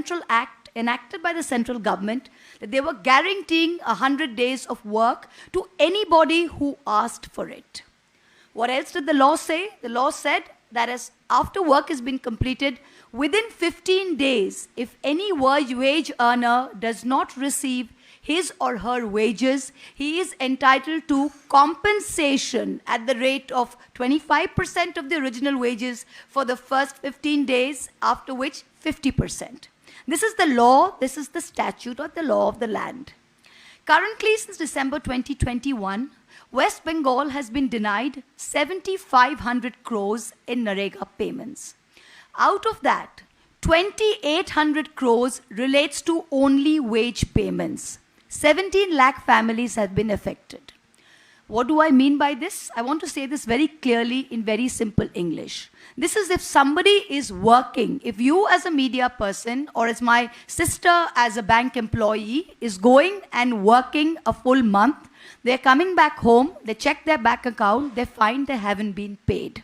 central act enacted by the central government that they were guaranteeing 100 days of work to anybody who asked for it. What else did the law say? The law said that as after work has been completed, within 15 days, if any wage earner does not receive his or her wages, he is entitled to compensation at the rate of 25% of the original wages for the first 15 days, after which 50%. This is the law, this is the statute or the law of the land. Currently, since December 2021, West Bengal has been denied 7,500 crores in NREGA payments. Out of that, 2,800 crores relates to only wage payments. 17 lakh families have been affected. What do I mean by this? I want to say this very clearly in very simple English. This is if somebody is working, if you as a media person or as my sister as a bank employee is going and working a full month, they're coming back home, they check their bank account, they find they haven't been paid.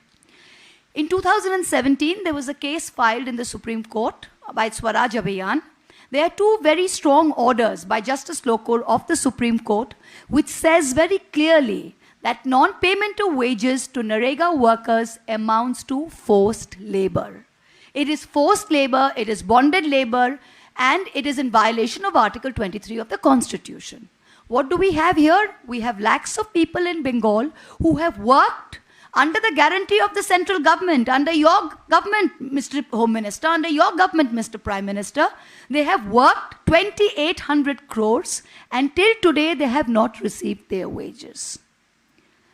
In 2017, there was a case filed in the Supreme Court by Swaraj Abhiyan. There are two very strong orders by Justice Lokul of the Supreme Court, which says very clearly that non-payment of wages to NREGA workers amounts to forced labor. It is forced labor, it is bonded labor, and it is in violation of Article 23 of the Constitution. What do we have here? We have lakhs of people in Bengal who have worked under the guarantee of the central government, under your government, Mr. Home Minister, under your government, Mr. Prime Minister. They have worked 2,800 crores and till today they have not received their wages.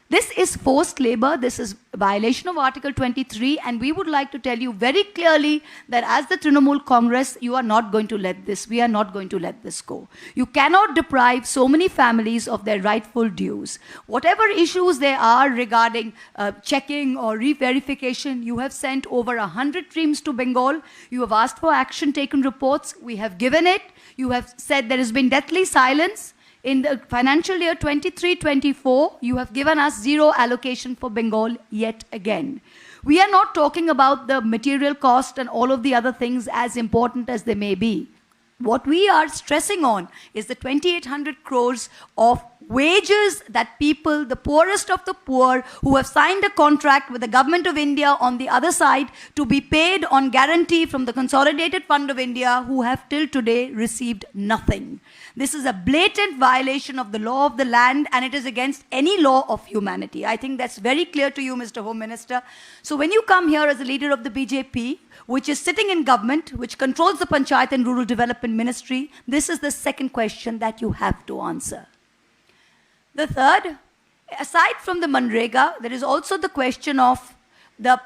This is forced labor, this is a violation of Article 23, and we would like to tell you very clearly that as the Trinamool Congress, you are not going to let this, we are not going to let this go. You cannot deprive so many families of their rightful dues. Whatever issues there are regarding checking or re-verification, you have sent over 100 teams to Bengal. You have asked for action taken reports. We have given it. You have said there has been deathly silence. In the financial year 23-24, you have given us zero allocation for Bengal yet again. We are not talking about the material cost and all of the other things as important as they may be. What we are stressing on is the 2,800 crores of wages that people, the poorest of the poor, who have signed a contract with the Government of India on the other side to be paid on guarantee from the Consolidated Fund of India, who have till today received nothing. This is a blatant violation of the law of the land, and it is against any law of humanity. I think that's very clear to you, Mr. Home Minister. So when you come here as a leader of the BJP, which is sitting in government, which controls the Panchayat and Rural Development Ministry, this is the second question that you have to answer. The third, aside from the Manrega, there is also the question of the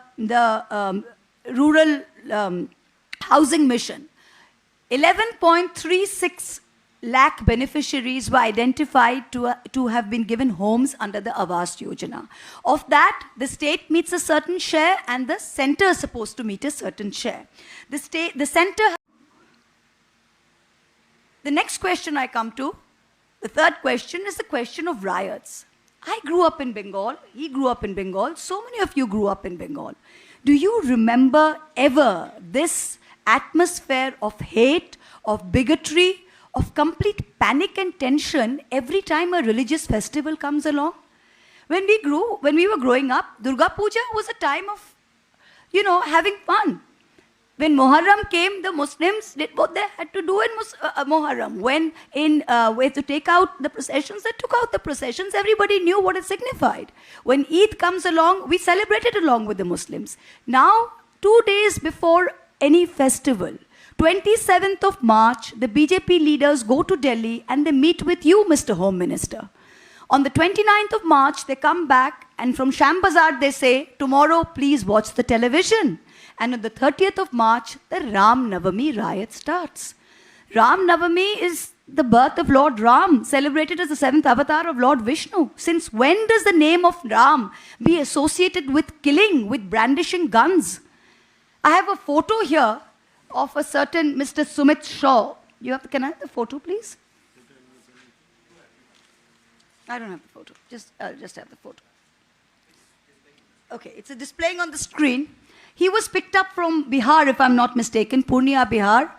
rural housing mission. 11.36 lakh beneficiaries were identified to have been given homes under the Awas Yojana. Of that, the state meets a certain share and the center is supposed to meet a certain share. The next question I come to, the third question, is the question of riots. I grew up in Bengal, he grew up in Bengal, so many of you grew up in Bengal. Do you remember ever this atmosphere of hate, of bigotry, of complete panic and tension every time a religious festival comes along? When we were growing up, Durga Puja was a time of, having fun. When Muharram came, the Muslims did what they had to do in Muharram. When we had to take out the processions, they took out the processions. Everybody knew what it signified. When Eid comes along, we celebrated along with the Muslims. Now, 2 days before any festival, 27th of March, the BJP leaders go to Delhi and they meet with you, Mr. Home Minister. On the 29th of March, they come back and from Sham Bazar they say, tomorrow please watch the television. And on the 30th of March, the Ram Navami riot starts. Ram Navami is the birth of Lord Ram, celebrated as the 7th avatar of Lord Vishnu. Since when does the name of Ram be associated with killing, with brandishing guns? I have a photo here of a certain Mr. Sumit Shaw. Can I have the photo, please? I don't have the photo. I'll just have the photo. Okay, it's displaying on the screen. He was picked up from Bihar, if I'm not mistaken, Purnia, Bihar,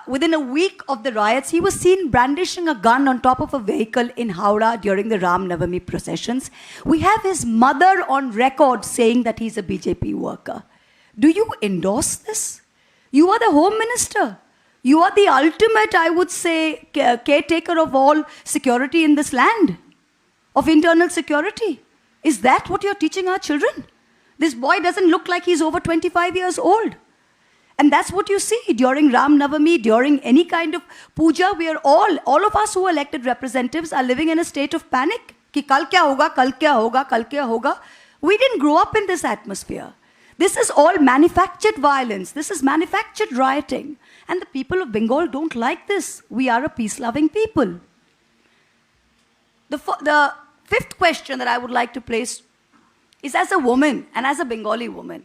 within a week of the riots, he was seen brandishing a gun on top of a vehicle in Howrah during the Ram Navami processions. We have his mother on record saying that he's a BJP worker. Do you endorse this? You are the Home Minister. You are the ultimate, I would say, caretaker of all security in this land, of internal security. Is that what you're teaching our children? This boy doesn't look like he's over 25 years old. And that's what you see during Ram Navami, during any kind of puja. We are all of us who are elected representatives are living in a state of panic. Ki kal kya hoga, kal kya hoga, kal kya hoga. We didn't grow up in this atmosphere. This is all manufactured violence. This is manufactured rioting. And the people of Bengal don't like this. We are a peace-loving people. The fifth question that I would like to place is, as a woman and as a Bengali woman,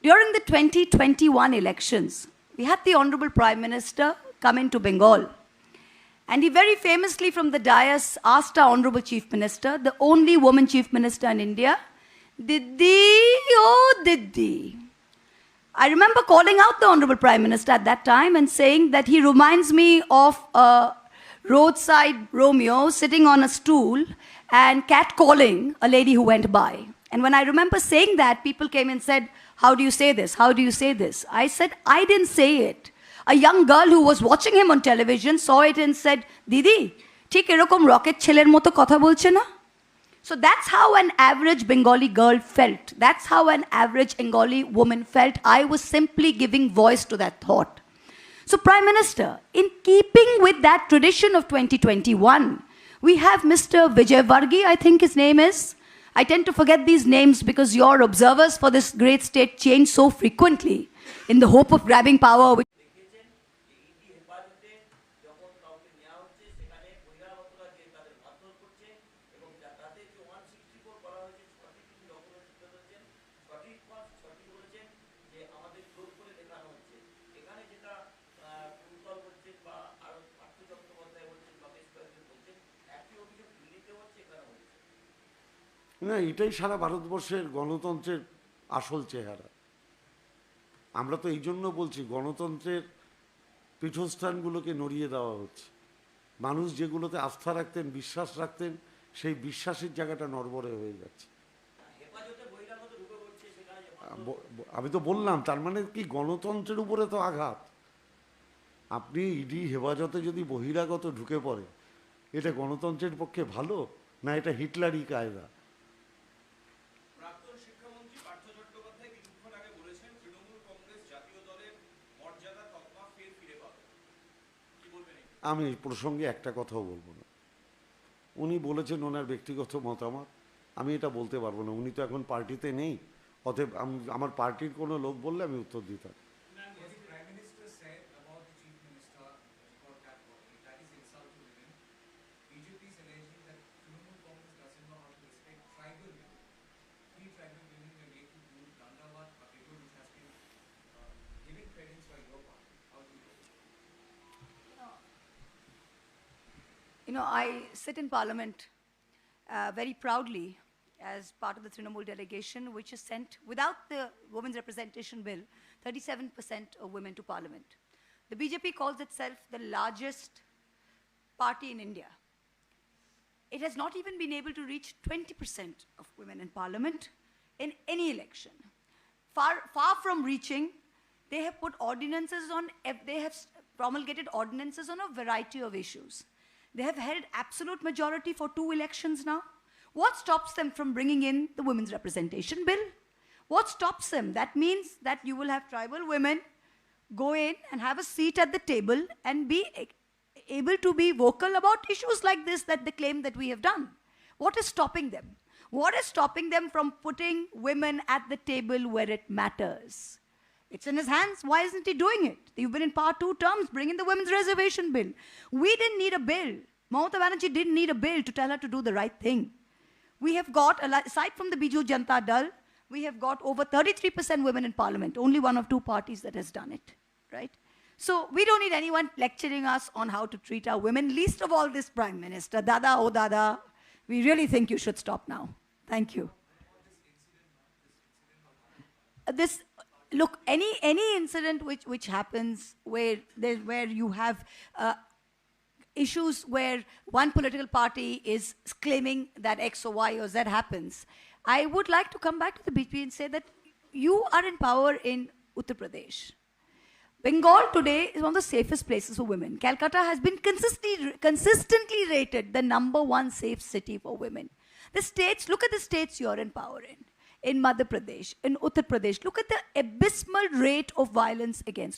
during the 2021 elections, we had the Honorable Prime Minister come into Bengal. And he very famously from the dais asked our Honorable Chief Minister, the only woman Chief Minister in India, Diddi, oh Diddi. I remember calling out the Honorable Prime Minister at that time and saying that he reminds me of a roadside Romeo sitting on a stool and catcalling a lady who went by. And when I remember saying that, people came and said, how do you say this? How do you say this? I said, I didn't say it. A young girl who was watching him on television saw it and said, Didi, ঠিক এরকম rocket ছেলের মতো কথা বলছে না? So that's how an average Bengali girl felt. That's how an average Bengali woman felt. I was simply giving voice to that thought. So Prime Minister, in keeping with that tradition of 2021, we have Mr. Vijay Varghese, I think his name is. I tend to forget these names because your observers for this great state change so frequently in the hope of grabbing power. না, এটাই সারা ভারতবর্ষের গণতন্ত্রের আসল চেহারা। আমরা তো এই জন্য বলছি গণতন্ত্রের পীঠস্থানগুলোকে নড়িয়ে দেওয়া হচ্ছে। মানুষ যেগুলোতে আস্থা রাখতেন, বিশ্বাস রাখতেন, সেই বিশ্বাসের জায়গাটা নড়বড়ে হয়ে যাচ্ছে। আমি তো বললাম, তার মানে কি গণতন্ত্রের উপরে তো আঘাত। আপনি ইডি হেফাজতে যদি বহিরাগত ঢুকে পড়ে, এটা গণতন্ত্রের পক্ষে ভালো না এটা হিটলারি কায়দা? আমি এই প্রসঙ্গে একটা কথাও বলবো না। উনি বলেছেন ওনার ব্যক্তিগত মতামত, আমি এটা বলতে পারবো না। উনি তো এখন পার্টিতে নেই, অতএব আমার পার্টির কোনো লোক বললে আমি উত্তর দিতাম। You know, I sit in Parliament very proudly as part of the Trinamool delegation, which is sent, without the Women's Representation Bill, 37% of women to Parliament. The BJP calls itself the largest party in India. It has not even been able to reach 20% of women in Parliament in any election. Far from reaching, they have put ordinances on, they have promulgated ordinances on a variety of issues. They have held absolute majority for 2 elections now. What stops them from bringing in the Women's Representation Bill? What stops them? That means that you will have tribal women go in and have a seat at the table and be able to be vocal about issues like this that they claim that we have done. What is stopping them? What is stopping them from putting women at the table where it matters? It's in his hands. Why isn't he doing it? You've been in power 2 terms. Bring in the Women's Reservation Bill. We didn't need a bill. Mamata Banerjee didn't need a bill to tell her to do the right thing. We have got, aside from the Biju Janata Dal, we have got over 33% women in Parliament. Only one of 2 parties that has done it, right? So we don't need anyone lecturing us on how to treat our women, least of all this Prime Minister. Dada, oh Dada, we really think you should stop now. Thank you. look, any incident which happens where you have issues where one political party is claiming that X or Y or Z happens, I would like to come back to the BP and say that you are in power in Uttar Pradesh. Bengal today is one of the safest places for women. Calcutta has been consistently rated the #1 safe city for women. The states, look at the states you're in power in Madhya Pradesh, in Uttar Pradesh. Look at the abysmal rate of violence against